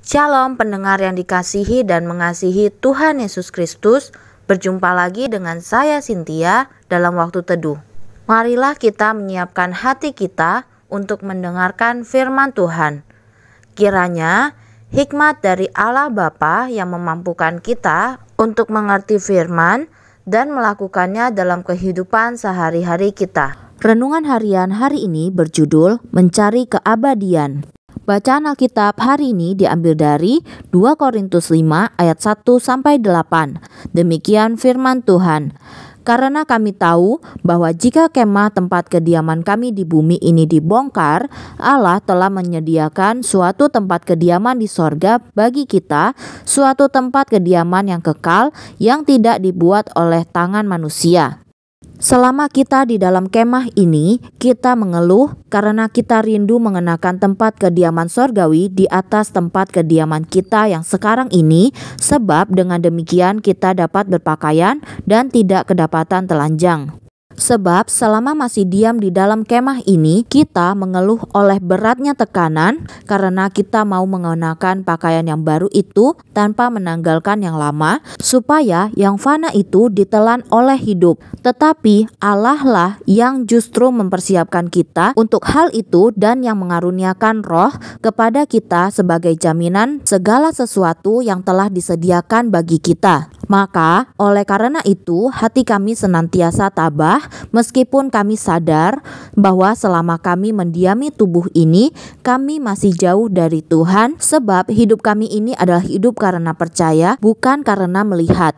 Shalom pendengar yang dikasihi dan mengasihi Tuhan Yesus Kristus. Berjumpa lagi dengan saya Cynthia dalam waktu teduh. Marilah kita menyiapkan hati kita untuk mendengarkan firman Tuhan. Kiranya hikmat dari Allah Bapa yang memampukan kita untuk mengerti firman dan melakukannya dalam kehidupan sehari-hari kita. Renungan harian hari ini berjudul Mencari Keabadian. Bacaan Alkitab hari ini diambil dari 2 Korintus 5 ayat 1-8. Demikian firman Tuhan. Karena kami tahu bahwa jika kemah tempat kediaman kami di bumi ini dibongkar, Allah telah menyediakan suatu tempat kediaman di sorga bagi kita, suatu tempat kediaman yang kekal yang tidak dibuat oleh tangan manusia. Selama kita di dalam kemah ini, kita mengeluh karena kita rindu mengenakan tempat kediaman sorgawi di atas tempat kediaman kita yang sekarang ini, sebab dengan demikian kita dapat berpakaian dan tidak kedapatan telanjang. Sebab selama masih diam di dalam kemah ini, kita mengeluh oleh beratnya tekanan karena kita mau mengenakan pakaian yang baru itu tanpa menanggalkan yang lama, supaya yang fana itu ditelan oleh hidup. Tetapi Allah lah yang justru mempersiapkan kita untuk hal itu dan yang mengaruniakan Roh kepada kita sebagai jaminan segala sesuatu yang telah disediakan bagi kita. Maka oleh karena itu hati kami senantiasa tabah meskipun kami sadar bahwa selama kami mendiami tubuh ini, kami masih jauh dari Tuhan, sebab hidup kami ini adalah hidup karena percaya, bukan karena melihat.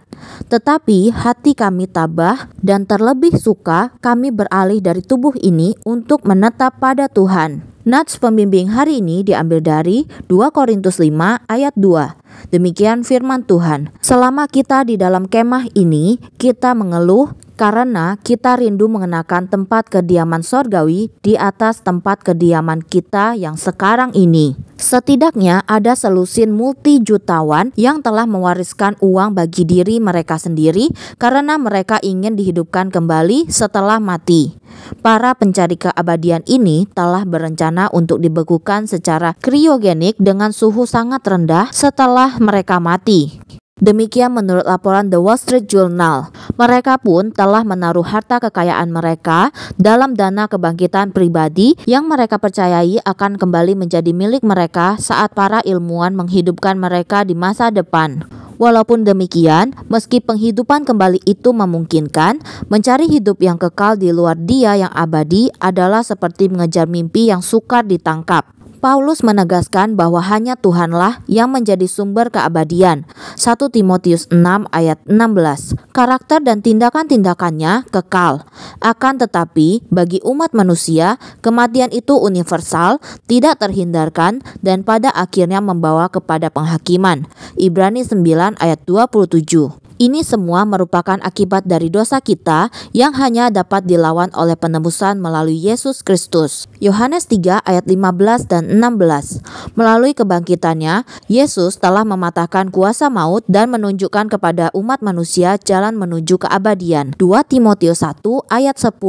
Tetapi hati kami tabah dan terlebih suka kami beralih dari tubuh ini untuk menetap pada Tuhan. Nats pembimbing hari ini diambil dari 2 Korintus 5 ayat 2. Demikian firman Tuhan. Selama kita di dalam kemah ini, kita mengeluh karena kita rindu mengenakan tempat kediaman sorgawi di atas tempat kediaman kita yang sekarang ini. Setidaknya ada selusin multi-jutawan yang telah mewariskan uang bagi diri mereka sendiri karena mereka ingin dihidupkan kembali setelah mati. Para pencari keabadian ini telah berencana untuk dibekukan secara kriogenik dengan suhu sangat rendah setelah mereka mati. Demikian menurut laporan The Wall Street Journal. Mereka pun telah menaruh harta kekayaan mereka dalam dana kebangkitan pribadi yang mereka percayai akan kembali menjadi milik mereka saat para ilmuwan menghidupkan mereka di masa depan. Walaupun demikian, meski penghidupan kembali itu memungkinkan, mencari hidup yang kekal di luar Dia yang abadi adalah seperti mengejar mimpi yang sukar ditangkap. Paulus menegaskan bahwa hanya Tuhanlah yang menjadi sumber keabadian. 1 Timotius 6 ayat 16. Karakter dan tindakan-tindakannya kekal. Akan tetapi bagi umat manusia, kematian itu universal, tidak terhindarkan dan pada akhirnya membawa kepada penghakiman. Ibrani 9 ayat 27. Ini semua merupakan akibat dari dosa kita yang hanya dapat dilawan oleh penebusan melalui Yesus Kristus. Yohanes 3 ayat 15 dan 16. Melalui kebangkitannya, Yesus telah mematahkan kuasa maut dan menunjukkan kepada umat manusia jalan menuju keabadian. 2 Timotius 1 ayat 10.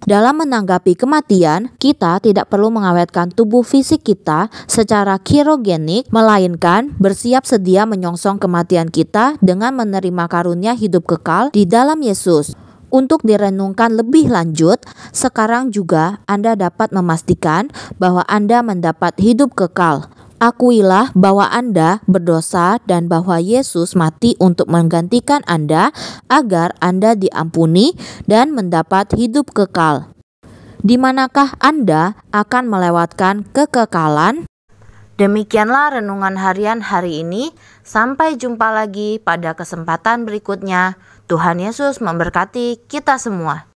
Dalam menanggapi kematian, kita tidak perlu mengawetkan tubuh fisik kita secara kriogenik, melainkan bersiap sedia menyongsong kematian kita dengan menerima karunia hidup kekal di dalam Yesus. Untuk direnungkan lebih lanjut, sekarang juga Anda dapat memastikan bahwa Anda mendapat hidup kekal. Akuilah bahwa Anda berdosa dan bahwa Yesus mati untuk menggantikan Anda agar Anda diampuni dan mendapat hidup kekal. Di manakah Anda akan melewatkan kekekalan? Demikianlah renungan harian hari ini. Sampai jumpa lagi pada kesempatan berikutnya. Tuhan Yesus memberkati kita semua.